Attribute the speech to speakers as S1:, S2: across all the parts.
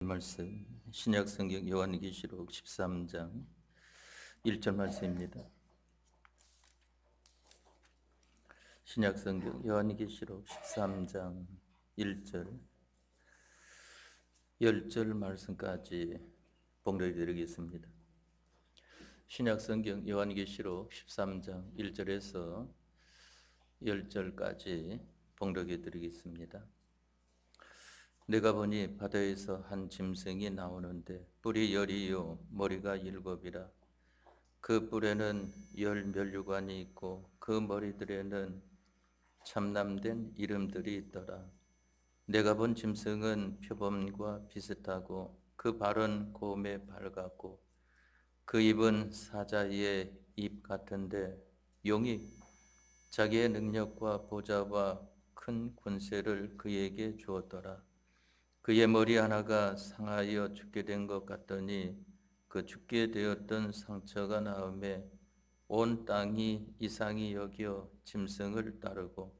S1: 말씀 신약성경 요한계시록 13장 1절 말씀입니다. 신약성경 요한계시록 13장 1절 10절 말씀까지 봉독해 드리겠습니다. 신약성경 요한계시록 13장 1절에서 10절까지 봉독해 드리겠습니다. 내가 보니 바다에서 한 짐승이 나오는데 뿔이 10이요 머리가 7이라. 그 뿔에는 10면류관이 있고 그 머리들에는 참남된 이름들이 있더라. 내가 본 짐승은 표범과 비슷하고 그 발은 곰의 발 같고 그 입은 사자의 입 같은데 용이 자기의 능력과 보좌와 큰 권세를 그에게 주었더라. 그의 머리 하나가 상하여 죽게 된 것 같더니 그 죽게 되었던 상처가 나음에 온 땅이 이상히 여겨 짐승을 따르고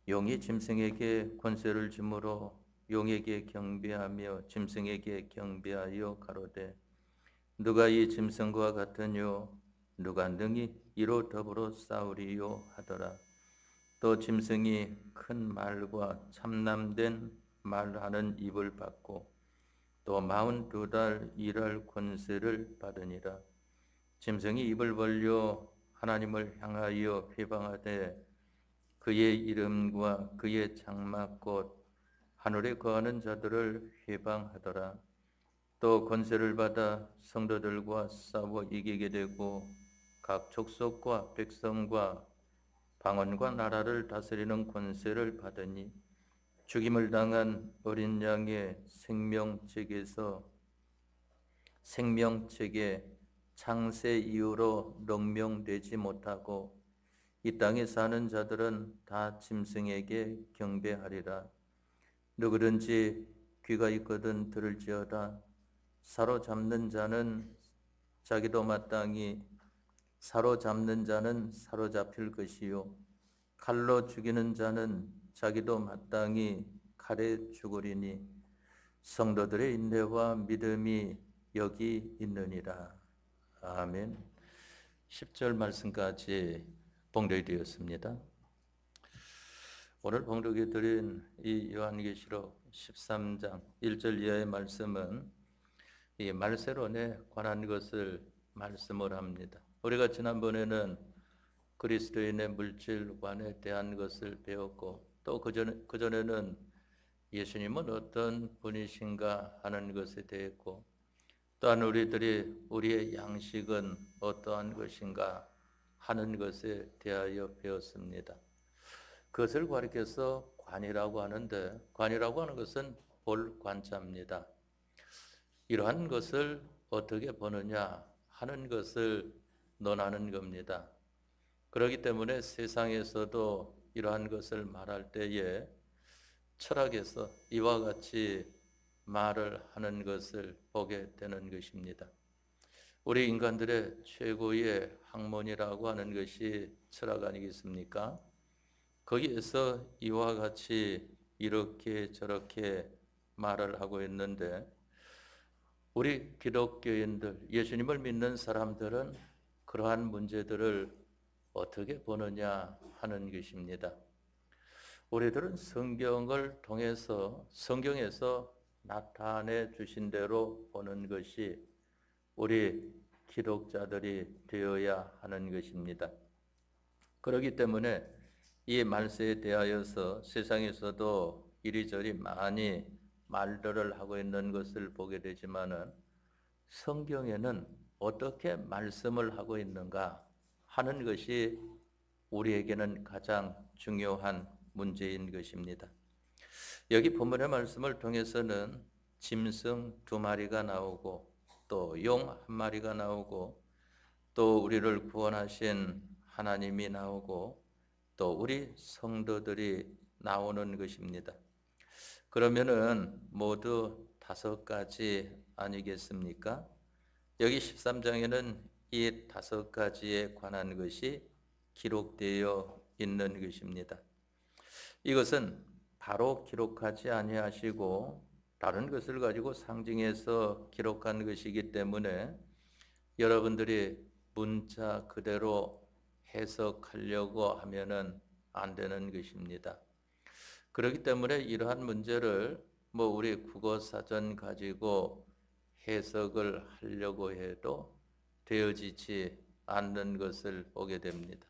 S1: 용이 짐승에게 권세를 주므로 용에게 경배하며 짐승에게 경배하여 가로되 누가 이 짐승과 같으뇨 누가 능히 이로 더불어 싸우리요 하더라. 또 짐승이 큰 말과 참남된 말하는 입을 받고 또 42달 일할 권세를 받으니라. 짐승이 입을 벌려 하나님을 향하여 회방하되 그의 이름과 그의 장막 곧 하늘에 거하는 자들을 회방하더라. 또 권세를 받아 성도들과 싸워 이기게 되고 각 족속과 백성과 방언과 나라를 다스리는 권세를 받으니 죽임을 당한 어린 양의 생명책에 창세 이후로 롱명되지 못하고 이 땅에 사는 자들은 다 짐승에게 경배하리라. 누구든지 귀가 있거든 들을지어다. 사로잡는 자는 사로잡힐 것이요 칼로 죽이는 자는 자기도 마땅히 칼에 죽으리니 성도들의 인내와 믿음이 여기 있느니라. 아멘. 10절 말씀까지 봉독이 되었습니다. 오늘 봉독해 드린 이 요한계시록 13장 1절 이하의 말씀은 이 말세론에 관한 것을 말씀을 합니다. 우리가 지난번에는 그리스도인의 물질관에 대한 것을 배웠고 또 그전에는 예수님은 어떤 분이신가 하는 것에 대했고 또한 우리의 양식은 어떠한 것인가 하는 것에 대하여 배웠습니다. 그것을 가리켜서 관이라고 하는데 관이라고 하는 것은 볼 관자입니다. 이러한 것을 어떻게 보느냐 하는 것을 논하는 겁니다. 그렇기 때문에 세상에서도 이러한 것을 말할 때에 철학에서 이와 같이 말을 하는 것을 보게 되는 것입니다. 우리 인간들의 최고의 학문이라고 하는 것이 철학 아니겠습니까? 거기에서 이와 같이 이렇게 저렇게 말을 하고 있는데 우리 기독교인들, 예수님을 믿는 사람들은 그러한 문제들을 어떻게 보느냐 하는 것입니다. 우리들은 성경을 통해서 성경에서 나타내 주신 대로 보는 것이 우리 기독자들이 되어야 하는 것입니다. 그렇기 때문에 이 말세에 대하여서 세상에서도 이리저리 많이 말들을 하고 있는 것을 보게 되지만은 성경에는 어떻게 말씀을 하고 있는가 하는 것이 우리에게는 가장 중요한 문제인 것입니다. 여기 본문의 말씀을 통해서는 짐승 2마리가 나오고 또 용 1마리가 나오고 또 우리를 구원하신 하나님이 나오고 또 우리 성도들이 나오는 것입니다. 그러면은 모두 5가지 아니겠습니까? 여기 13장에는 이 5가지에 관한 것이 기록되어 있는 것입니다. 이것은 바로 기록하지 아니하시고 다른 것을 가지고 상징해서 기록한 것이기 때문에 여러분들이 문자 그대로 해석하려고 하면은 안 되는 것입니다. 그렇기 때문에 이러한 문제를 우리 국어사전 가지고 해석을 하려고 해도 되어지지 않는 것을 보게 됩니다.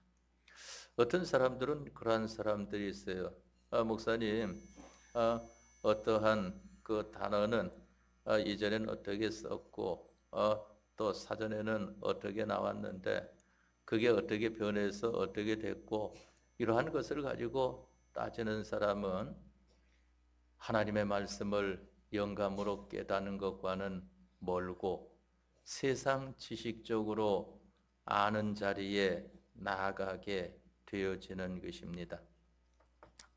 S1: 어떤 사람들은 그러한 사람들이 있어요. 목사님, 어떠한 그 단어는 이전에는 어떻게 썼고 또 사전에는 어떻게 나왔는데 그게 어떻게 변해서 어떻게 됐고 이러한 것을 가지고 따지는 사람은 하나님의 말씀을 영감으로 깨닫는 것과는 멀고 세상 지식적으로 아는 자리에 나아가게 되어지는 것입니다.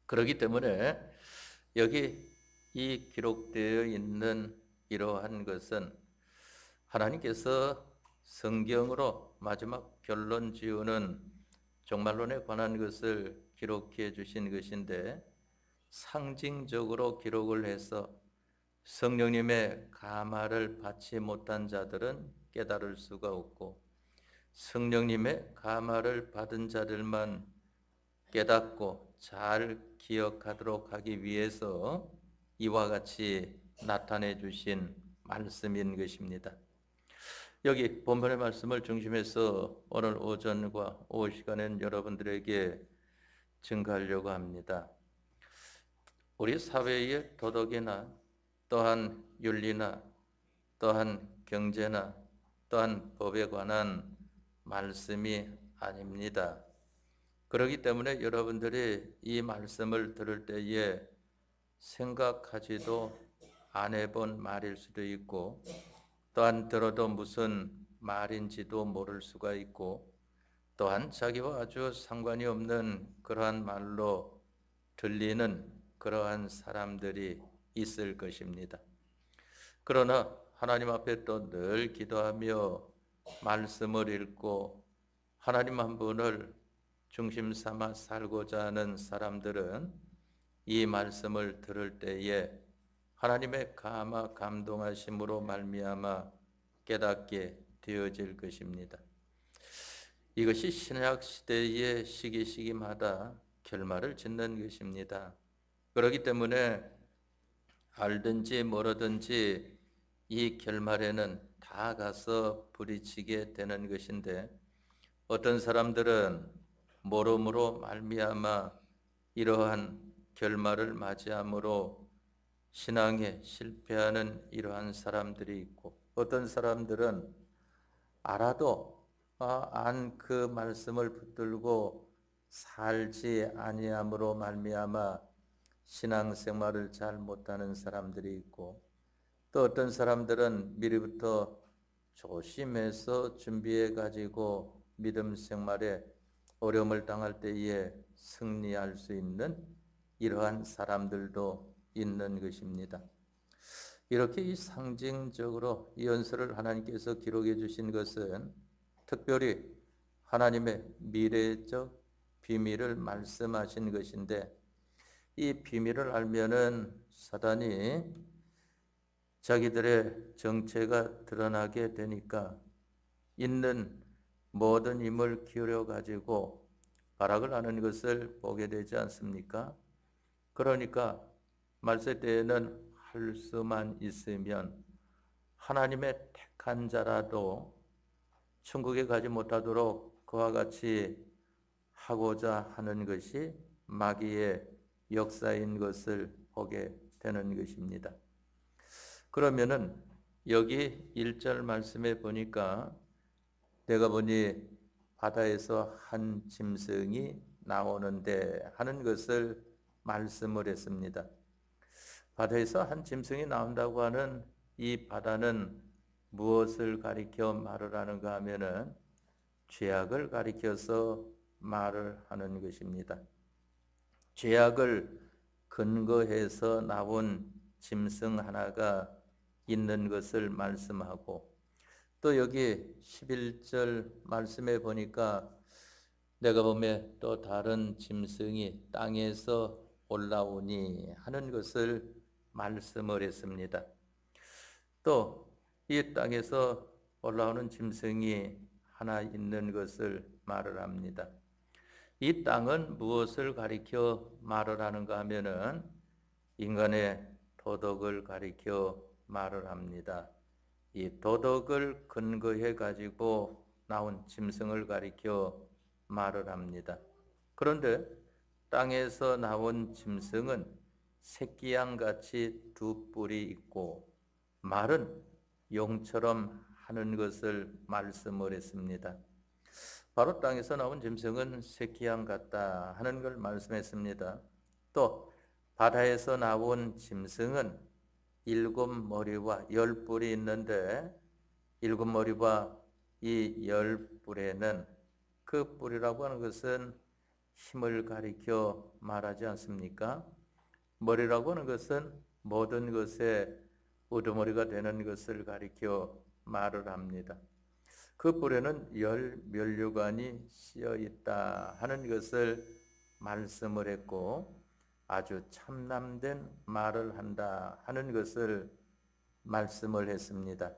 S1: 그렇기 때문에 여기 이 기록되어 있는 이러한 것은 하나님께서 성경으로 마지막 결론 지으는 종말론에 관한 것을 기록해 주신 것인데 상징적으로 기록을 해서 성령님의 감화를 받지 못한 자들은 깨달을 수가 없고 성령님의 감화를 받은 자들만 깨닫고 잘 기억하도록 하기 위해서 이와 같이 나타내 주신 말씀인 것입니다. 여기 본문의 말씀을 중심해서 오늘 오전과 오후 시간엔 여러분들에게 증거하려고 합니다. 우리 사회의 도덕이나 또한 윤리나 또한 경제나 또한 법에 관한 말씀이 아닙니다. 그렇기 때문에 여러분들이 이 말씀을 들을 때에 생각하지도 안 해본 말일 수도 있고 또한 들어도 무슨 말인지도 모를 수가 있고 또한 자기와 아주 상관이 없는 그러한 말로 들리는 그러한 사람들이 있을 것입니다. 그러나 하나님 앞에 또 늘 기도하며 말씀을 읽고 하나님 한 분을 중심 삼아 살고자 하는 사람들은 이 말씀을 들을 때에 하나님의 감화 감동하심으로 말미암아 깨닫게 되어질 것입니다. 이것이 신약 시대의 시기마다 결말을 짓는 것입니다. 그렇기 때문에 알든지 모르든지 이 결말에는 다 가서 부딪히게 되는 것인데 어떤 사람들은 모름으로 말미암아 이러한 결말을 맞이함으로 신앙에 실패하는 이러한 사람들이 있고 어떤 사람들은 알아도 안 그 말씀을 붙들고 살지 아니함으로 말미암아 신앙생활을 잘 못하는 사람들이 있고 또 어떤 사람들은 미리부터 조심해서 준비해 가지고 믿음 생활에 어려움을 당할 때에 승리할 수 있는 이러한 사람들도 있는 것입니다. 이렇게 이 상징적으로 이 연설을 하나님께서 기록해 주신 것은 특별히 하나님의 미래적 비밀을 말씀하신 것인데 이 비밀을 알면은 사단이 자기들의 정체가 드러나게 되니까 있는 모든 힘을 기울여 가지고 발악을 하는 것을 보게 되지 않습니까? 그러니까 말세 때에는 할 수만 있으면 하나님의 택한 자라도 천국에 가지 못하도록 그와 같이 하고자 하는 것이 마귀의 역사인 것을 보게 되는 것입니다. 그러면은 여기 1절 말씀에 보니까 내가 보니 바다에서 한 짐승이 나오는데 하는 것을 말씀을 했습니다. 바다에서 한 짐승이 나온다고 하는 이 바다는 무엇을 가리켜 말을 하는가 하면은 죄악을 가리켜서 말을 하는 것입니다. 죄악을 근거해서 나온 짐승 하나가 있는 것을 말씀하고 또 여기 11절 말씀에 보니까 내가 보매 또 다른 짐승이 땅에서 올라오니 하는 것을 말씀을 했습니다. 또 이 땅에서 올라오는 짐승이 하나 있는 것을 말을 합니다. 이 땅은 무엇을 가리켜 말을 하는가 하면은 인간의 도덕을 가리켜 말을 합니다. 이 도덕을 근거해 가지고 나온 짐승을 가리켜 말을 합니다. 그런데 땅에서 나온 짐승은 새끼양같이 두 뿔이 있고 말은 용처럼 하는 것을 말씀을 했습니다. 바로 땅에서 나온 짐승은 새끼양 같다 하는 걸 말씀했습니다. 또 바다에서 나온 짐승은 7머리와 10뿔이 있는데 7머리와 이 10뿔에는 그 뿔이라고 하는 것은 힘을 가리켜 말하지 않습니까? 머리라고 하는 것은 모든 것에 우두머리가 되는 것을 가리켜 말을 합니다. 그 뿔에는 열 면류관이 씌어 있다 하는 것을 말씀을 했고 아주 참남된 말을 한다 하는 것을 말씀을 했습니다.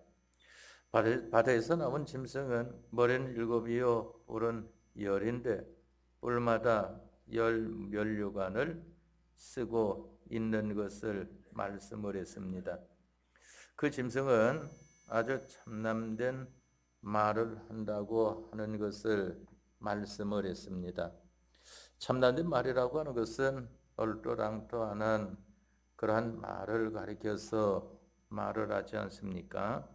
S1: 바다에서 나온 짐승은 머리는 7이요 뿔은 10인데 뿔마다 열 면류관을 쓰고 있는 것을 말씀을 했습니다. 그 짐승은 아주 참남된 말을 한다고 하는 것을 말씀을 했습니다. 참남된 말이라고 하는 것은 얼토당토하는 그러한 말을 가리켜서 말을 하지 않습니까?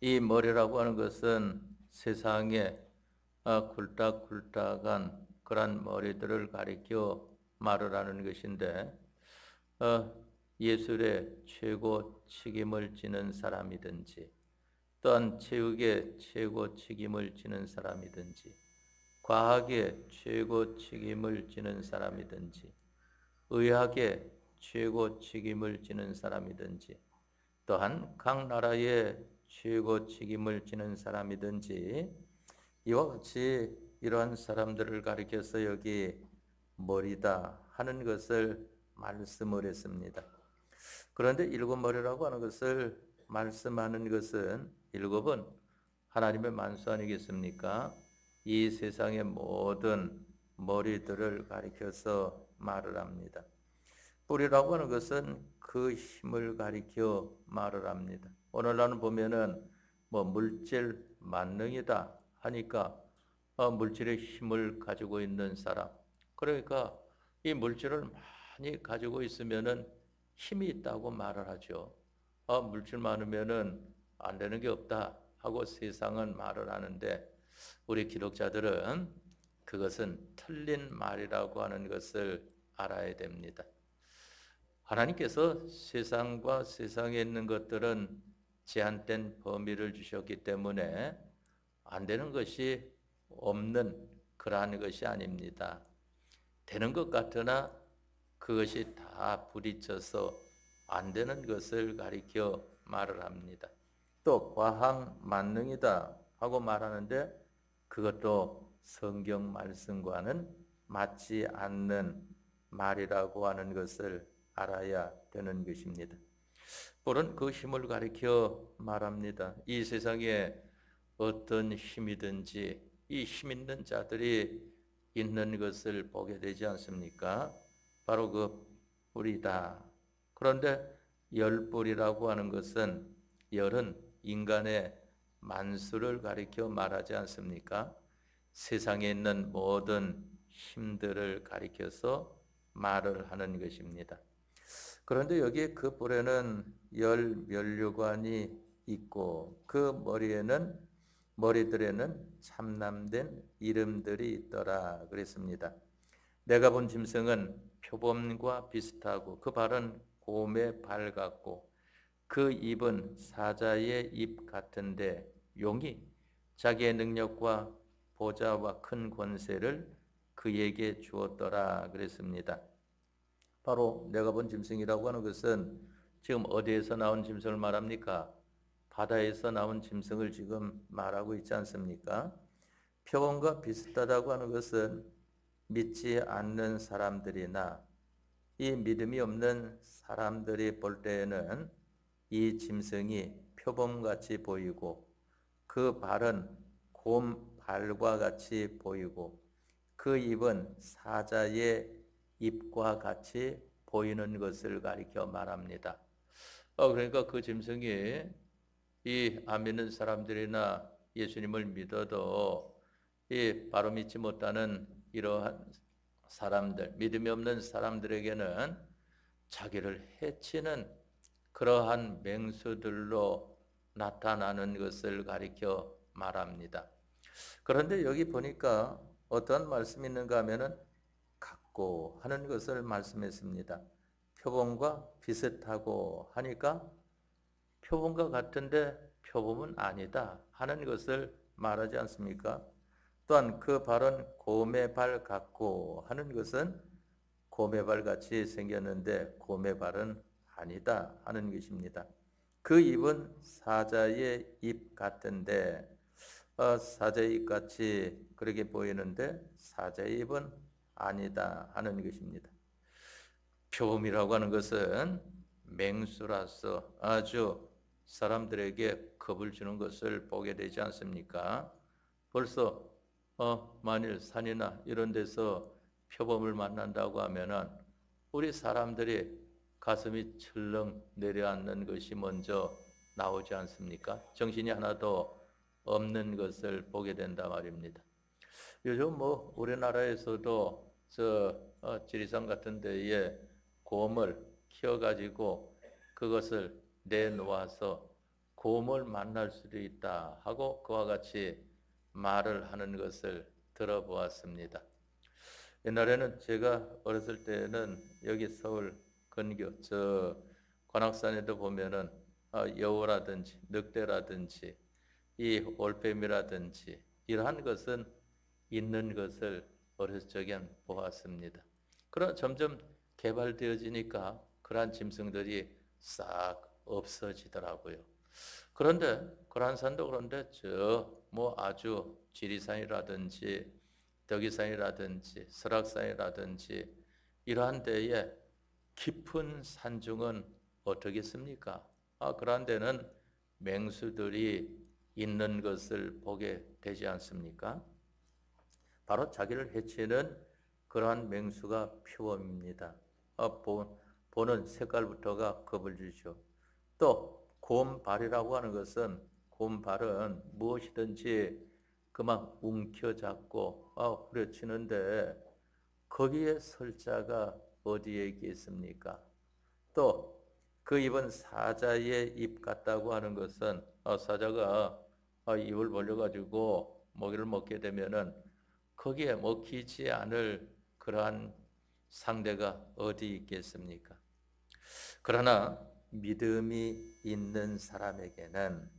S1: 이 머리라고 하는 것은 세상에 굴딱굴딱한 그러한 머리들을 가리켜 말을 하는 것인데 예술의 최고 책임을 지는 사람이든지 또한 체육의 최고 책임을 지는 사람이든지 과학의 최고 책임을 지는 사람이든지 의학의 최고 책임을 지는 사람이든지 또한 각 나라의 최고 책임을 지는 사람이든지 이와 같이 이러한 사람들을 가리켜서 여기 머리다 하는 것을 말씀을 했습니다. 그런데 7머리라고 하는 것을 말씀하는 것은 7은 하나님의 만수 아니겠습니까? 이 세상의 모든 머리들을 가리켜서 말을 합니다. 뿔이라고 하는 것은 그 힘을 가리켜 말을 합니다. 오늘날은 보면은 물질 만능이다 하니까 물질의 힘을 가지고 있는 사람, 그러니까 이 물질을 많이 가지고 있으면은 힘이 있다고 말을 하죠. 물질 많으면은 안 되는 게 없다 하고 세상은 말을 하는데 우리 기독자들은 그것은 틀린 말이라고 하는 것을 알아야 됩니다. 하나님께서 세상과 세상에 있는 것들은 제한된 범위를 주셨기 때문에 안 되는 것이 없는 그러한 것이 아닙니다. 되는 것 같으나 그것이 다 부딪혀서 안 되는 것을 가리켜 말을 합니다. 또 과학 만능이다 하고 말하는데 그것도 성경 말씀과는 맞지 않는 말이라고 하는 것을 알아야 되는 것입니다. 뿔은 그 힘을 가리켜 말합니다. 이 세상에 어떤 힘이든지 이 힘 있는 자들이 있는 것을 보게 되지 않습니까? 바로 그 뿔이다. 그런데 열뿔이라고 하는 것은 열은 인간의 만수를 가리켜 말하지 않습니까? 세상에 있는 모든 힘들을 가리켜서 말을 하는 것입니다. 그런데 여기 그 뿔에는 열 면류관이 있고 그 머리들에는 참남된 이름들이 있더라 그랬습니다. 내가 본 짐승은 표범과 비슷하고 그 발은 곰의 발 같고 그 입은 사자의 입 같은데 용이 자기의 능력과 보좌와 큰 권세를 그에게 주었더라 그랬습니다. 바로 내가 본 짐승이라고 하는 것은 지금 어디에서 나온 짐승을 말합니까? 바다에서 나온 짐승을 지금 말하고 있지 않습니까? 표범과 비슷하다고 하는 것은 믿지 않는 사람들이나 이 믿음이 없는 사람들이 볼 때에는 이 짐승이 표범같이 보이고 그 발은 곰 발과 같이 보이고 그 입은 사자의 입과 같이 보이는 것을 가리켜 말합니다. 그러니까 그 짐승이 이 안 믿는 사람들이나 예수님을 믿어도 이 바로 믿지 못하는 이러한 사람들, 믿음이 없는 사람들에게는 자기를 해치는 그러한 맹수들로 나타나는 것을 가리켜 말합니다. 그런데 여기 보니까 어떤 말씀이 있는가 하면은 같고 하는 것을 말씀했습니다. 표범과 비슷하고 하니까 표범과 같은데 표범은 아니다 하는 것을 말하지 않습니까? 또한 그 발은 곰의 발 같고 하는 것은 곰의 발 같이 생겼는데 곰의 발은 아니다 하는 것입니다. 그 입은 사자의 입 같은데 사자의 입 같이 그렇게 보이는데 사자의 입은 아니다 하는 것입니다. 표범이라고 하는 것은 맹수라서 아주 사람들에게 겁을 주는 것을 보게 되지 않습니까? 벌써 만일 산이나 이런 데서 표범을 만난다고 하면은 우리 사람들이 가슴이 철렁 내려앉는 것이 먼저 나오지 않습니까? 정신이 하나도 없는 것을 보게 된다 말입니다. 요즘 우리나라에서도 지리산 같은 데에 곰을 키워가지고 그것을 내놓아서 곰을 만날 수도 있다 하고 그와 같이 말을 하는 것을 들어보았습니다. 옛날에는 제가 어렸을 때는 여기 서울 근교 관악산에도 보면은 여우라든지 늑대라든지 이 올빼미라든지 이러한 것은 있는 것을 어렸을 적엔 보았습니다. 그러나 점점 개발되어지니까 그러한 짐승들이 싹 없어지더라고요. 그런데 고란산도 그런데 아주 지리산이라든지 덕이산이라든지 설악산이라든지 이러한 데에 깊은 산중은 어떻겠습니까? 그러한 데는 맹수들이 있는 것을 보게 되지 않습니까? 바로 자기를 해치는 그러한 맹수가 표범입니다. 보는 색깔부터가 겁을 주죠. 또 곰발이라고 하는 것은 곰발은 무엇이든지 그만 움켜잡고 후려치는데 거기에 설 자가 어디에 있겠습니까? 또 그 입은 사자의 입 같다고 하는 것은 사자가 입을 벌려가지고 먹이를 먹게 되면은 거기에 먹히지 않을 그러한 상대가 어디 있겠습니까? 그러나 믿음이 있는 사람에게는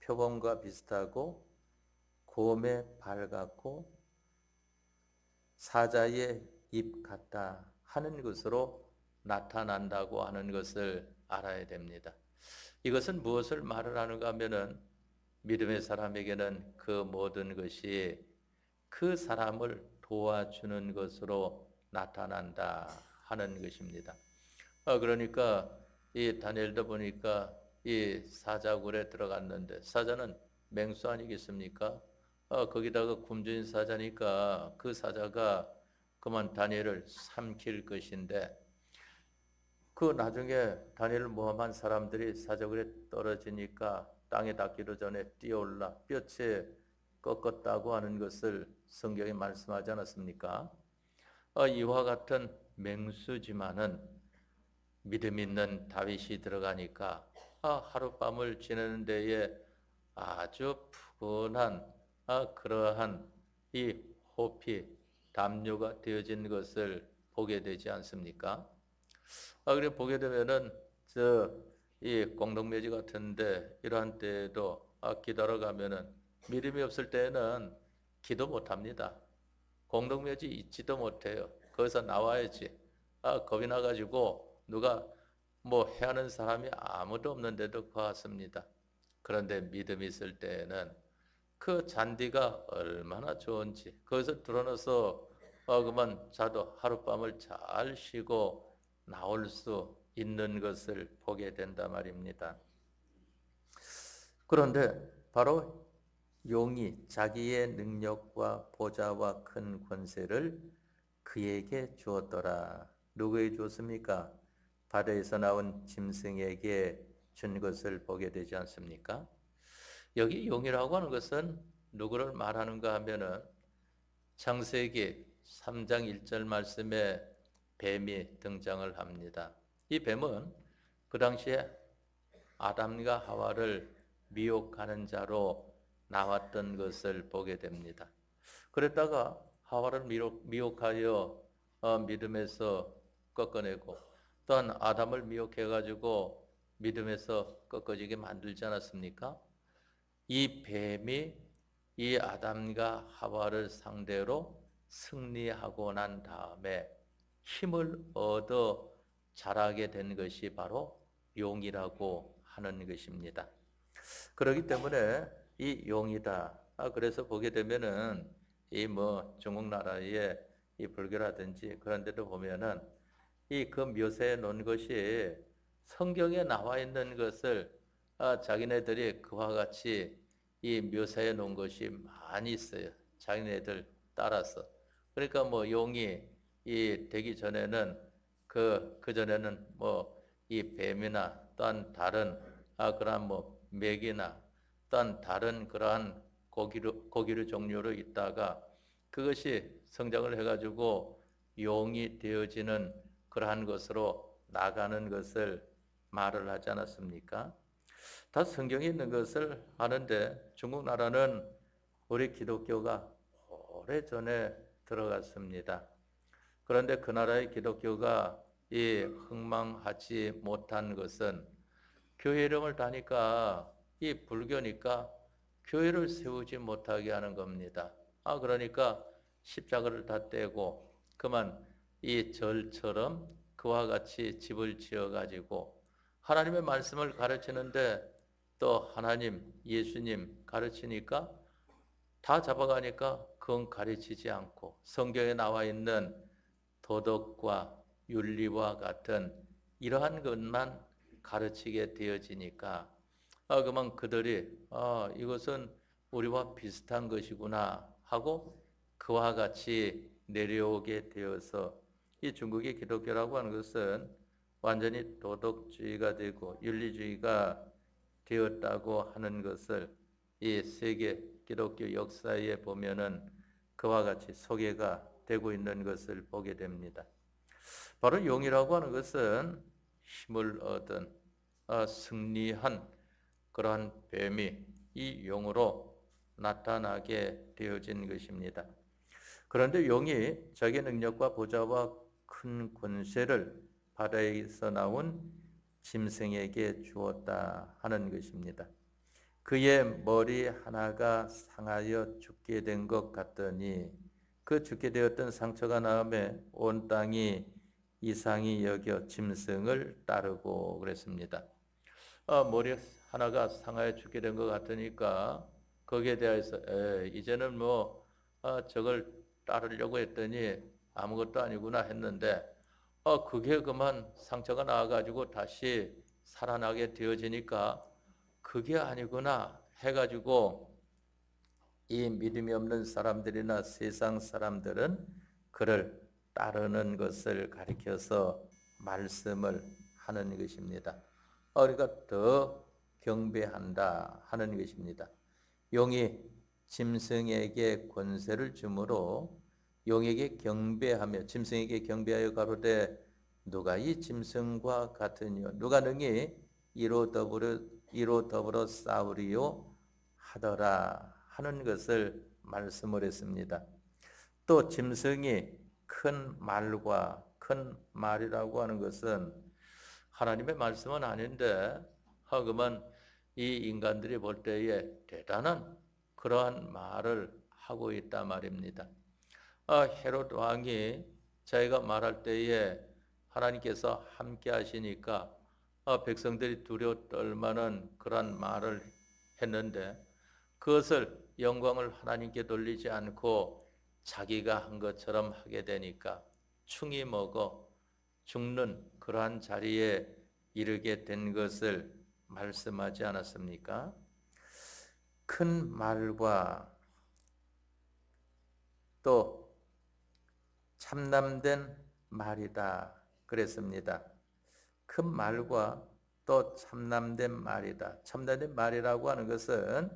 S1: 표범과 비슷하고 곰의 발 같고 사자의 입 같다 하는 것으로 나타난다고 하는 것을 알아야 됩니다. 이것은 무엇을 말을 하는가 하면은 믿음의 사람에게는 그 모든 것이 그 사람을 도와주는 것으로 나타난다 하는 것입니다. 그러니까 이 다니엘도 보니까 이 사자굴에 들어갔는데 사자는 맹수 아니겠습니까? 거기다가 굶주린 사자니까 그 사자가 그만 다니엘을 삼킬 것인데 그 나중에 다니엘을 모함한 사람들이 사자굴에 떨어지니까 땅에 닿기도 전에 뛰어올라 뼈째 꺾었다고 하는 것을 성경에 말씀하지 않았습니까? 이와 같은 맹수지만은 믿음 있는 다윗이 들어가니까 하룻밤을 지내는 데에 아주 푸근한 그러한 이 호피 담요가 되어진 것을 보게 되지 않습니까? 그래 보게 되면은 이 공동묘지 같은데 이러한 때에도 기다려 가면은 믿음이 없을 때는 기도 못 합니다. 공동묘지 있지도 못해요. 거기서 나와야지. 겁이 나가지고 누가 해하는 사람이 아무도 없는데도 거하습니다. 그런데 믿음이 있을 때에는 그 잔디가 얼마나 좋은지 거기서 드러나서 그만 자도 하룻밤을 잘 쉬고 나올 수 있는 것을 보게 된다 말입니다. 그런데 바로 용이 자기의 능력과 보좌와 큰 권세를 그에게 주었더라. 누구에게 주었습니까? 바다에서 나온 짐승에게 준 것을 보게 되지 않습니까? 여기 용이라고 하는 것은 누구를 말하는가 하면은 창세기 3장 1절 말씀에 뱀이 등장을 합니다. 이 뱀은 그 당시에 아담과 하와를 미혹하는 자로 나왔던 것을 보게 됩니다. 그랬다가 하와를 미혹하여 믿음에서 꺾어내고 또한 아담을 미혹해가지고 믿음에서 꺾어지게 만들지 않았습니까? 이 뱀이 이 아담과 하와를 상대로 승리하고 난 다음에 힘을 얻어 자라게 된 것이 바로 용이라고 하는 것입니다. 그렇기 때문에 이 용이다. 그래서 보게 되면은 이 중국 나라의 이 불교라든지 그런 데도 보면은 이 그 묘사해 놓은 것이 성경에 나와 있는 것을 자기네들이 그와 같이 이 묘사해 놓은 것이 많이 있어요. 자기네들 따라서. 그러니까 용이 이 되기 전에는 그 전에는 이 뱀이나 또한 다른 그러한 맥이나 또한 다른 그러한 고기류 종류로 있다가 그것이 성장을 해가지고 용이 되어지는 그러한 것으로 나가는 것을 말을 하지 않았습니까? 다 성경에 있는 것을 아는데 중국 나라는 우리 기독교가 오래전에 들어갔습니다. 그런데 그 나라의 기독교가 이 흥망하지 못한 것은 교회 이름을 다니까 이 불교니까 교회를 세우지 못하게 하는 겁니다. 그러니까 십자가를 다 떼고 그만 이 절처럼 그와 같이 집을 지어 가지고 하나님의 말씀을 가르치는데 또 하나님, 예수님 가르치니까 다 잡아가니까 그건 가르치지 않고 성경에 나와 있는 도덕과 윤리와 같은 이러한 것만 가르치게 되어지니까 그만 그들이 이것은 우리와 비슷한 것이구나 하고 그와 같이 내려오게 되어서 이 중국의 기독교라고 하는 것은 완전히 도덕주의가 되고 윤리주의가 되었다고 하는 것을 이 세계 기독교 역사에 보면은 그와 같이 소개가 되고 있는 것을 보게 됩니다. 바로 용이라고 하는 것은 힘을 얻은 승리한 그러한 뱀이 이 용으로 나타나게 되어진 것입니다. 그런데 용이 자기 능력과 보좌와 큰 권세를 바다에서 나온 짐승에게 주었다 하는 것입니다. 그의 머리 하나가 상하여 죽게 된 것 같더니 그 죽게 되었던 상처가 나음에 온 땅이 이상히 여겨 짐승을 따르고 그랬습니다. 머리 하나가 상하여 죽게 된 것 같으니까 거기에 대해서 이제는 저걸 따르려고 했더니 아무것도 아니구나 했는데 그게 그만 상처가 나와가지고 다시 살아나게 되어지니까 그게 아니구나 해가지고 이 믿음이 없는 사람들이나 세상 사람들은 그를 따르는 것을 가리켜서 말씀을 하는 것입니다. 그러니까 더 경배한다 하는 것입니다. 용이 짐승에게 권세를 주므로 용에게 경배하며 짐승에게 경배하여 가로되 누가 이 짐승과 같으뇨 누가 능히 이로 더불어 싸우리요 하더라 하는 것을 말씀을 했습니다. 또 짐승이 큰 말이라고 하는 것은 하나님의 말씀은 아닌데 하지만 이 인간들이 볼 때에 대단한 그러한 말을 하고 있단 말입니다. 헤롯 왕이 자기가 말할 때에 하나님께서 함께 하시니까 백성들이 두려워 떨만한 그런 말을 했는데 그것을 영광을 하나님께 돌리지 않고 자기가 한 것처럼 하게 되니까 충이 먹어 죽는 그러한 자리에 이르게 된 것을 말씀하지 않았습니까? 큰 말과 또 참남된 말이다 그랬습니다. 큰 말과 또 참남된 말이다. 참남된 말이라고 하는 것은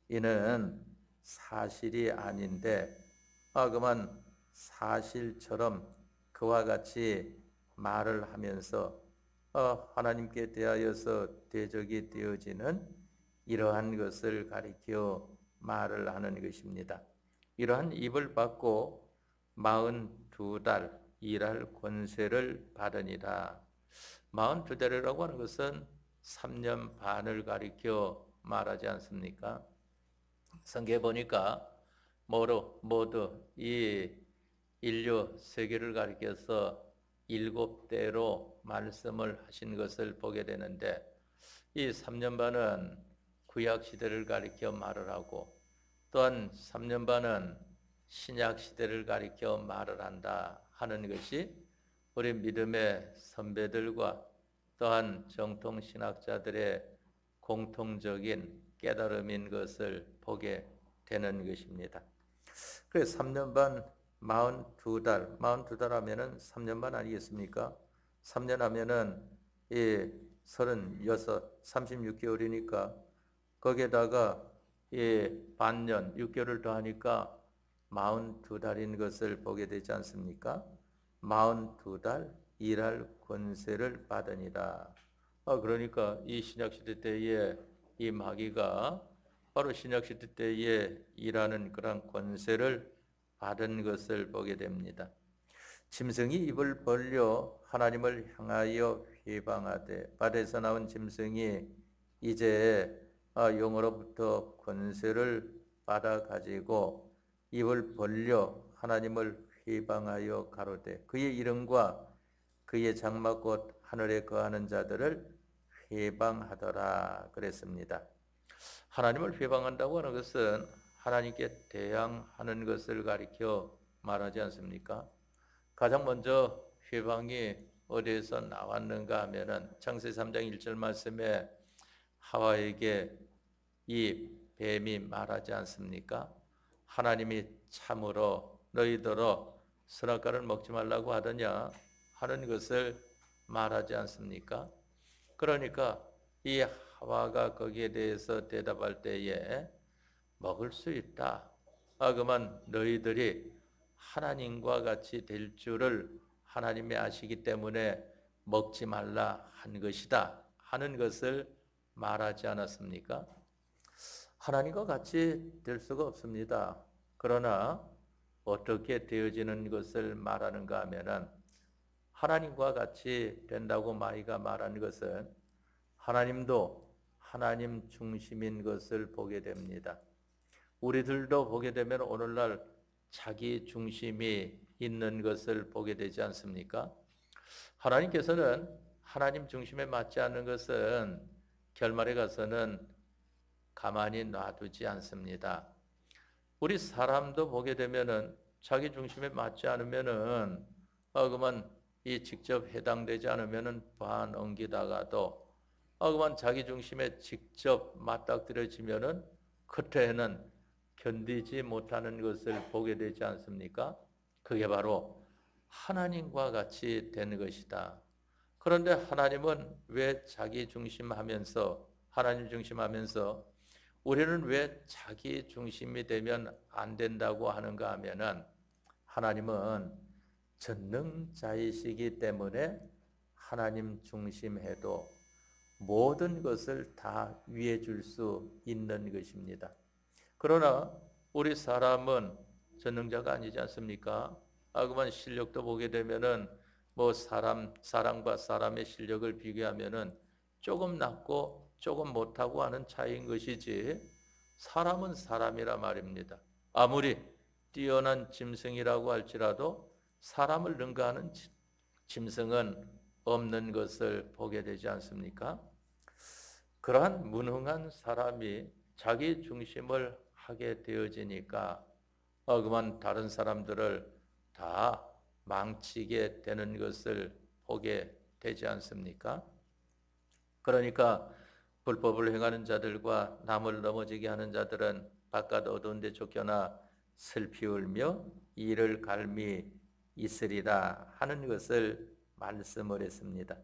S1: 이는 사실이 아닌데 그만 사실처럼 그와 같이 말을 하면서 하나님께 대하여서 대적이 되어지는 이러한 것을 가리켜 말을 하는 것입니다. 이러한 입을 받고 42달 일할 권세를 받으니라. 42달이라고 하는 것은 3년 반을 가리켜 말하지 않습니까? 성경에 보니까 모두 이 인류 세계를 가리켜서 7대로 말씀을 하신 것을 보게 되는데 이 3년 반은 구약 시대를 가리켜 말을 하고 또한 3년 반은 신약 시대를 가리켜 말을 한다 하는 것이 우리 믿음의 선배들과 또한 정통 신학자들의 공통적인 깨달음인 것을 보게 되는 것입니다. 그래서 3년 반 42달 하면은 3년 반 아니겠습니까? 3년 하면은 36, 36개월이니까 거기에다가 반년 6개월을 더하니까 42달인 것을 보게 되지 않습니까? 42달 일할 권세를 받으니라. 그러니까 이 신약시대 때에 이 마귀가 바로 신약시대 때에 일하는 그런 권세를 받은 것을 보게 됩니다. 짐승이 입을 벌려 하나님을 향하여 회방하되, 밭에서 나온 짐승이 이제 영으로부터 권세를 받아 가지고 입을 벌려 하나님을 회방하여 가로되 그의 이름과 그의 장막 곧 하늘에 거하는 자들을 회방하더라 그랬습니다. 하나님을 회방한다고 하는 것은 하나님께 대항하는 것을 가리켜 말하지 않습니까? 가장 먼저 회방이 어디에서 나왔는가 하면은 창세기 3장 1절 말씀에 하와에게 이 뱀이 말하지 않습니까? 하나님이 참으로 너희더러 선악과를 먹지 말라고 하더냐 하는 것을 말하지 않습니까? 그러니까 이 하와가 거기에 대해서 대답할 때에 먹을 수 있다. 그만 너희들이 하나님과 같이 될 줄을 하나님이 아시기 때문에 먹지 말라 한 것이다 하는 것을 말하지 않았습니까? 하나님과 같이 될 수가 없습니다. 그러나 어떻게 되어지는 것을 말하는가 하면은 하나님과 같이 된다고 마귀가 말하는 것은 하나님도 하나님 중심인 것을 보게 됩니다. 우리들도 보게 되면 오늘날 자기 중심이 있는 것을 보게 되지 않습니까? 하나님께서는 하나님 중심에 맞지 않는 것은 결말에 가서는 가만히 놔두지 않습니다. 우리 사람도 보게 되면은 자기 중심에 맞지 않으면은 그만 이 직접 해당되지 않으면은 반넘기다가도 그만 자기 중심에 직접 맞닥뜨려지면은 그때는 견디지 못하는 것을 보게 되지 않습니까? 그게 바로 하나님과 같이 되는 것이다. 그런데 하나님은 왜 자기 중심하면서 하나님 중심하면서 우리는 왜 자기 중심이 되면 안 된다고 하는가 하면은 하나님은 전능자이시기 때문에 하나님 중심해도 모든 것을 다 위해 줄 수 있는 것입니다. 그러나 우리 사람은 전능자가 아니지 않습니까? 그만 실력도 보게 되면은 사람과 사람의 실력을 비교하면은 조금 낫고 조금 못하고 하는 차이인 것이지 사람은 사람이라 말입니다. 아무리 뛰어난 짐승이라고 할지라도 사람을 능가하는 짐승은 없는 것을 보게 되지 않습니까? 그러한 무능한 사람이 자기 중심을 하게 되어지니까 그만 다른 사람들을 다 망치게 되는 것을 보게 되지 않습니까? 그러니까 불법을 행하는 자들과 남을 넘어지게 하는 자들은 바깥 어두운 데 쫓겨나 슬피 울며 이를 갈미 있으리라 하는 것을 말씀을 했습니다.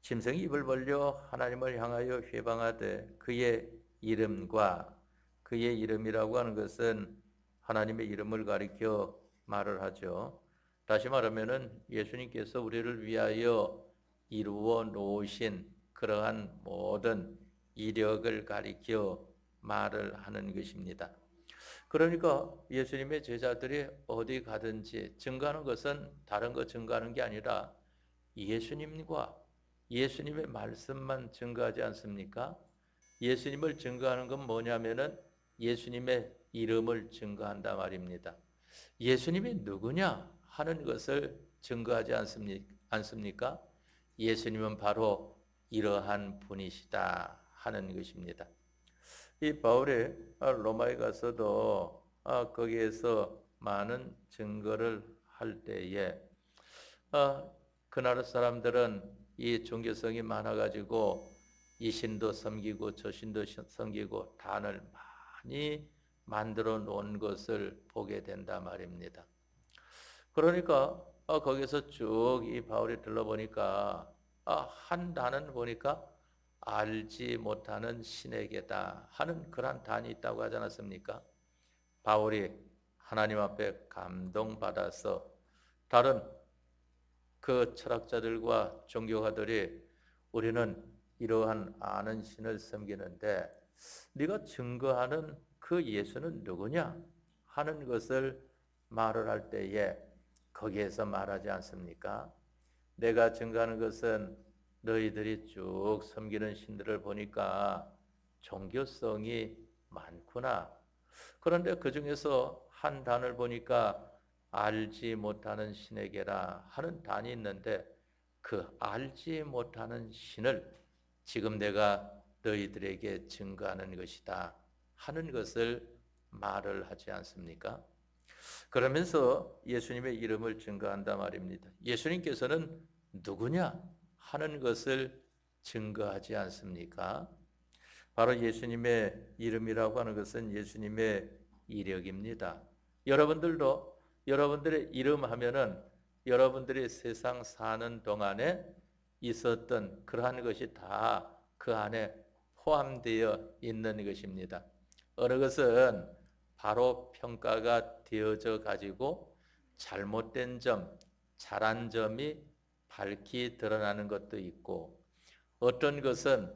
S1: 짐승이 입을 벌려 하나님을 향하여 회방하되 그의 이름과 그의 이름이라고 하는 것은 하나님의 이름을 가리켜 말을 하죠. 다시 말하면은 예수님께서 우리를 위하여 이루어 놓으신 그러한 모든 이력을 가리켜 말을 하는 것입니다. 그러니까 예수님의 제자들이 어디 가든지 증거하는 것은 다른 거 증거하는 게 아니라 예수님과 예수님의 말씀만 증거하지 않습니까? 예수님을 증거하는 건 뭐냐면은 예수님의 이름을 증거한다 말입니다. 예수님이 누구냐 하는 것을 증거하지 않습니까? 예수님은 바로 이러한 분이시다 하는 것입니다. 이 바울이 로마에 가서도 거기에서 많은 증거를 할 때에 그 나라 사람들은 이 종교성이 많아가지고 이 신도 섬기고 저 신도 섬기고 단을 많이 만들어 놓은 것을 보게 된다 말입니다. 그러니까 거기서 쭉 이 바울이 들러보니까 한 단은 보니까 알지 못하는 신에게다 하는 그런 단이 있다고 하지 않았습니까? 바울이 하나님 앞에 감동받아서 다른 그 철학자들과 종교가들이 우리는 이러한 아는 신을 섬기는데 네가 증거하는 그 예수는 누구냐 하는 것을 말을 할 때에 거기에서 말하지 않습니까? 내가 증거하는 것은 너희들이 쭉 섬기는 신들을 보니까 종교성이 많구나. 그런데 그 중에서 한 단을 보니까 알지 못하는 신에게라 하는 단이 있는데 그 알지 못하는 신을 지금 내가 너희들에게 증거하는 것이다 하는 것을 말을 하지 않습니까? 그러면서 예수님의 이름을 증거한다 말입니다. 예수님께서는 누구냐 하는 것을 증거하지 않습니까? 바로 예수님의 이름이라고 하는 것은 예수님의 이력입니다. 여러분들도 여러분들의 이름 하면은 여러분들이 세상 사는 동안에 있었던 그러한 것이 다 그 안에 포함되어 있는 것입니다. 어느 것은 바로 평가가 되어져 가지고 잘못된 점, 잘한 점이 밝히 드러나는 것도 있고 어떤 것은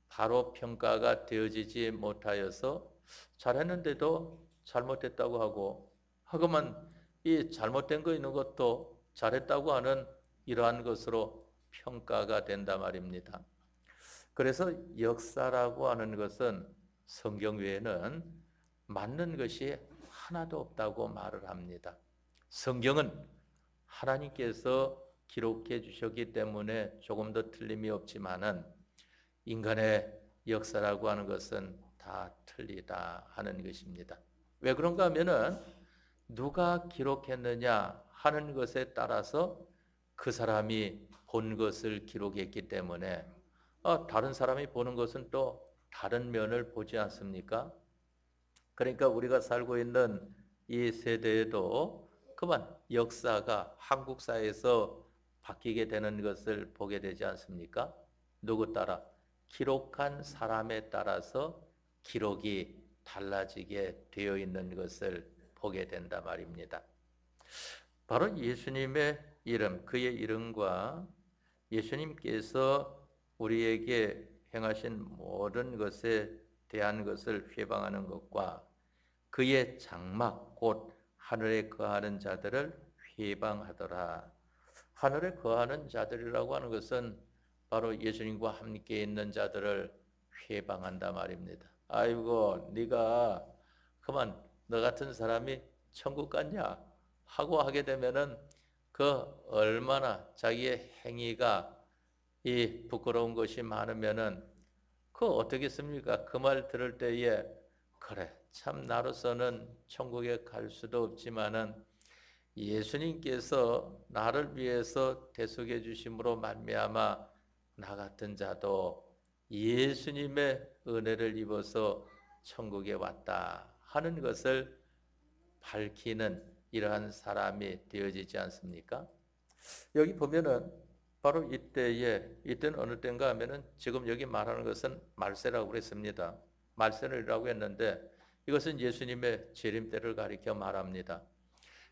S1: 바로 평가가 되어지지 못하여서 잘했는데도 잘못했다고 하고만 이 잘못된 거 있는 것도 잘했다고 하는 이러한 것으로 평가가 된다 말입니다. 그래서 역사라고 하는 것은 성경 외에는 맞는 것이 하나도 없다고 말을 합니다. 성경은 하나님께서 기록해 주셨기 때문에 조금 더 틀림이 없지만은 인간의 역사라고 하는 것은 다 틀리다 하는 것입니다. 왜 그런가 하면은 누가 기록했느냐 하는 것에 따라서 그 사람이 본 것을 기록했기 때문에 다른 사람이 보는 것은 또 다른 면을 보지 않습니까? 그러니까 우리가 살고 있는 이 세대에도 그만 역사가 한국 사회에서 바뀌게 되는 것을 보게 되지 않습니까? 누구 따라? 기록한 사람에 따라서 기록이 달라지게 되어 있는 것을 보게 된다 말입니다. 바로 예수님의 이름, 그의 이름과 예수님께서 우리에게 행하신 모든 것에 대한 것을 회방하는 것과 그의 장막 곧 하늘에 거하는 자들을 회방하더라. 하늘에 거하는 자들이라고 하는 것은 바로 예수님과 함께 있는 자들을 회방한다 말입니다. 아이고 네가 그만 너 같은 사람이 천국 갔냐 하고 하게 되면은 그 얼마나 자기의 행위가 이 부끄러운 것이 많으면은 그 어떻겠습니까? 그 말 들을 때에 그래 참 나로서는 천국에 갈 수도 없지만은 예수님께서 나를 위해서 대속해 주심으로 말미암아 나 같은 자도 예수님의 은혜를 입어서 천국에 왔다 하는 것을 밝히는 이러한 사람이 되어지지 않습니까? 여기 보면은 바로 이때는 어느 때인가 하면은 지금 여기 말하는 것은 말세라고 그랬습니다. 말세라고 했는데 이것은 예수님의 재림 때를 가리켜 말합니다.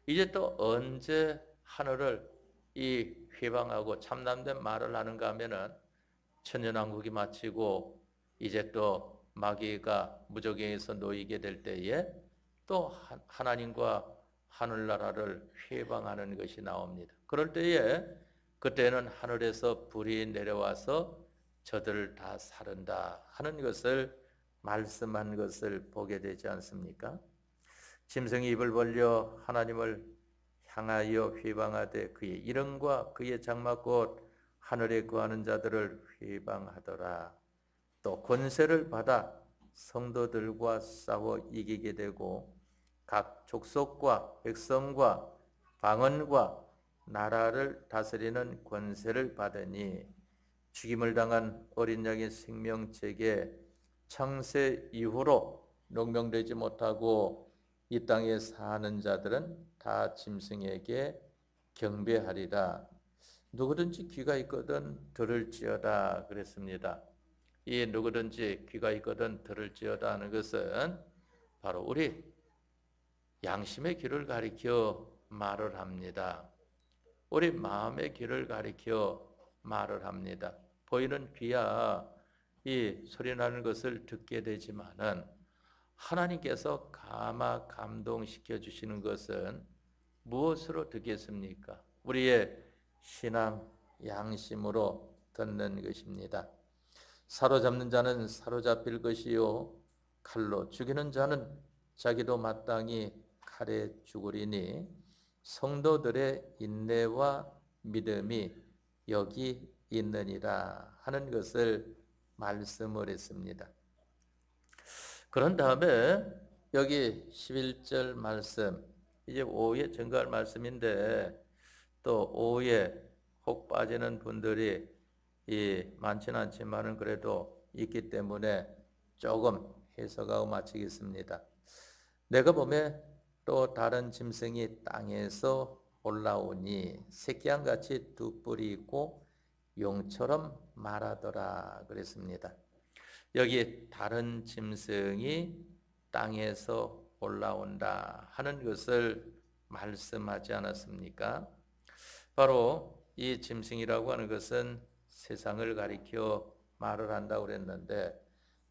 S1: 이제 또 언제 하늘을 이 회방하고 참남된 말을 하는가 하면은 천년왕국이 마치고 이제 또 마귀가 무저갱에서 놓이게 될 때에 또 하나님과 하늘나라를 회방하는 것이 나옵니다. 그럴 때에 그때는 하늘에서 불이 내려와서 저들을 다 사른다 하는 것을 말씀한 것을 보게 되지 않습니까? 짐승이 입을 벌려 하나님을 향하여 회방하되 그의 이름과 그의 장막 곧 하늘에 거하는 자들을 회방하더라. 또 권세를 받아 성도들과 싸워 이기게 되고 각 족속과 백성과 방언과 나라를 다스리는 권세를 받으니 죽임을 당한 어린 양의 생명책에 창세 이후로 농명되지 못하고 이 땅에 사는 자들은 다 짐승에게 경배하리라. 누구든지 귀가 있거든 들을지어다 그랬습니다. 이 누구든지 귀가 있거든 들을지어다 하는 것은 바로 우리 양심의 귀를 가리켜 말을 합니다. 우리 마음의 귀를 가리켜 말을 합니다. 보이는 귀야 이 소리 나는 것을 듣게 되지만은 하나님께서 감동시켜 주시는 것은 무엇으로 듣겠습니까? 우리의 신앙 양심으로 듣는 것입니다. 사로잡는 자는 사로잡힐 것이요 칼로 죽이는 자는 자기도 마땅히 칼에 죽으리니 성도들의 인내와 믿음이 여기 있느니라 하는 것을 말씀을 했습니다. 그런 다음에 여기 11절 말씀, 이제 오후에 증거할 말씀인데 또 오후에 혹 빠지는 분들이 많지는 않지만은 그래도 있기 때문에 조금 해석하고 마치겠습니다. 내가 보면 또 다른 짐승이 땅에서 올라오니 새끼양같이 두 뿔이 있고 용처럼 말하더라 그랬습니다. 여기 다른 짐승이 땅에서 올라온다 하는 것을 말씀하지 않았습니까? 바로 이 짐승이라고 하는 것은 세상을 가리켜 말을 한다고 그랬는데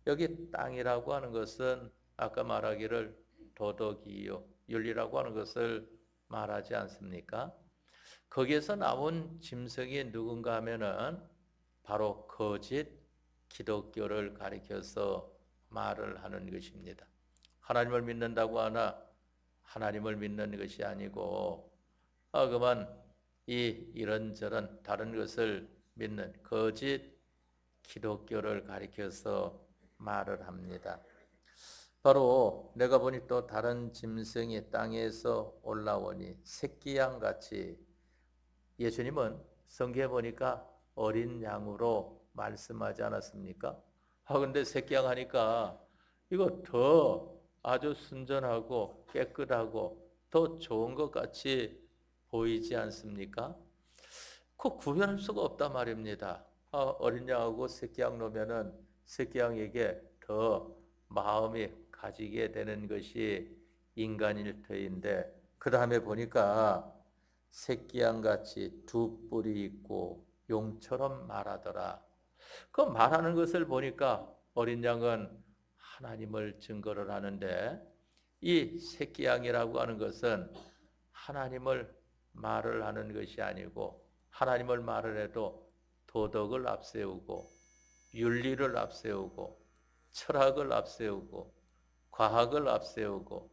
S1: 여기 땅이라고 하는 것은 아까 말하기를 도덕이요 윤리라고 하는 것을 말하지 않습니까? 거기에서 나온 짐승이 누군가 하면은 바로 거짓 기독교를 가리켜서 말을 하는 것입니다. 하나님을 믿는다고 하나 하나님을 믿는 것이 아니고 그만 이런저런 다른 것을 믿는 거짓 기독교를 가리켜서 말을 합니다. 바로 내가 보니 또 다른 짐승이 땅에서 올라오니 새끼양같이, 예수님은 성경에 보니까 어린 양으로 말씀하지 않았습니까? 근데 새끼양 하니까 이거 더 아주 순전하고 깨끗하고 더 좋은 것 같이 보이지 않습니까? 그 구별할 수가 없단 말입니다. 어린 양하고 새끼양 놓으면은 새끼양에게 더 마음이 가지게 되는 것이 인간일 터인데 그 다음에 보니까 새끼양같이 두 뿔이 있고 용처럼 말하더라. 그 말하는 것을 보니까 어린 양은 하나님을 증거를 하는데 이 새끼양이라고 하는 것은 하나님을 말을 하는 것이 아니고 하나님을 말을 해도 도덕을 앞세우고 윤리를 앞세우고 철학을 앞세우고 과학을 앞세우고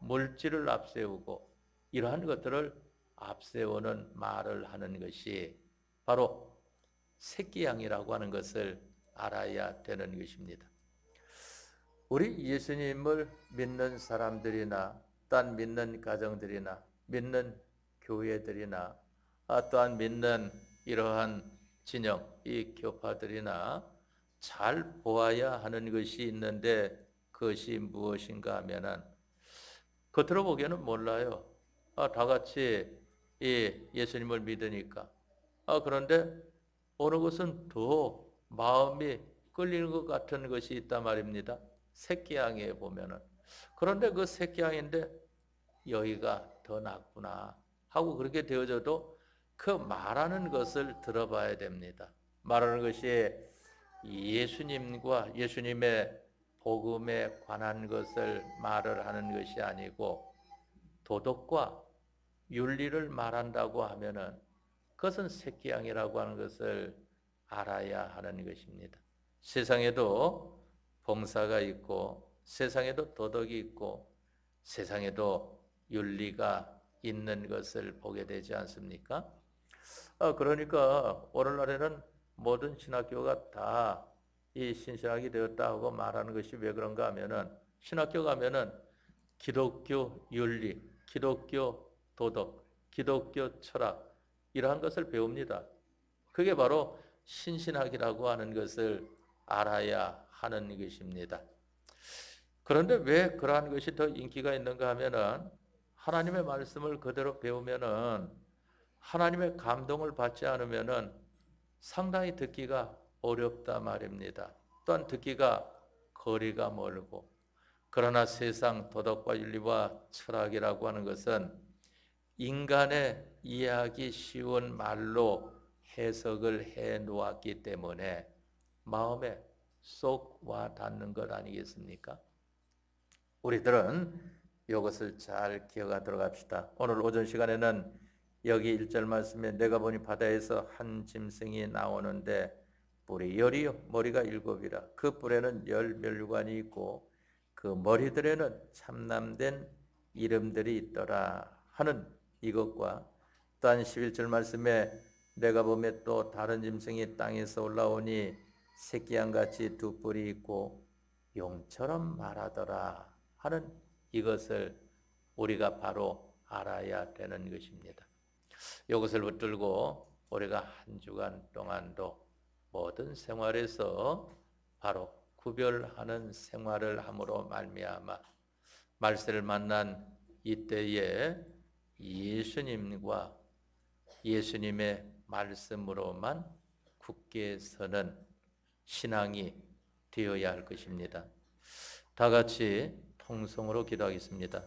S1: 물질을 앞세우고 이러한 것들을 앞세우는 말을 하는 것이 바로 새끼양이라고 하는 것을 알아야 되는 것입니다. 우리 예수님을 믿는 사람들이나 딴 믿는 가정들이나 믿는 교회들이나 또한 믿는 이러한 진영, 이 교파들이나 잘 보아야 하는 것이 있는데 그것이 무엇인가 하면은 겉으로 보기에는 몰라요. 다 같이 예수님을 믿으니까. 그런데 어느 것은 더 마음이 끌리는 것 같은 것이 있단 말입니다. 새끼양에 보면은. 그런데 그 새끼양인데 여기가 더 낫구나 하고 그렇게 되어져도 그 말하는 것을 들어봐야 됩니다. 말하는 것이 예수님과 예수님의 복음에 관한 것을 말을 하는 것이 아니고 도덕과 윤리를 말한다고 하면은 그것은 새끼양이라고 하는 것을 알아야 하는 것입니다. 세상에도 봉사가 있고 세상에도 도덕이 있고 세상에도 윤리가 있는 것을 보게 되지 않습니까? 그러니까 오늘날에는 모든 신학교가 다 이 신신학이 되었다 하고 말하는 것이 왜 그런가 하면은 신학교 가면은 기독교 윤리, 기독교 도덕, 기독교 철학 이러한 것을 배웁니다. 그게 바로 신신학이라고 하는 것을 알아야 하는 것입니다. 그런데 왜 그러한 것이 더 인기가 있는가 하면은 하나님의 말씀을 그대로 배우면은 하나님의 감동을 받지 않으면은 상당히 듣기가 어렵다 말입니다. 또한 듣기가 거리가 멀고 그러나 세상 도덕과 윤리와 철학이라고 하는 것은 인간의 이해하기 쉬운 말로 해석을 해 놓았기 때문에 마음에 쏙 와 닿는 것 아니겠습니까? 우리들은 이것을 잘 기억하도록 합시다. 오늘 오전 시간에는 여기 1절 말씀에 내가 보니 바다에서 한 짐승이 나오는데 뿔이 열이요 머리가 7이라 그 뿔에는 10멸관이 있고 그 머리들에는 참남된 이름들이 있더라 하는 이것과 또한 11절 말씀에 내가 보매 또 다른 짐승이 땅에서 올라오니 새끼양같이 두 뿔이 있고 용처럼 말하더라 하는 이것을 우리가 바로 알아야 되는 것입니다. 이것을 붙들고 우리가 한 주간 동안도 모든 생활에서 바로 구별하는 생활을 함으로 말미암아 말세를 만난 이때에 예수님과 예수님의 말씀으로만 굳게 서는 신앙이 되어야 할 것입니다. 다 같이 통성으로 기도하겠습니다.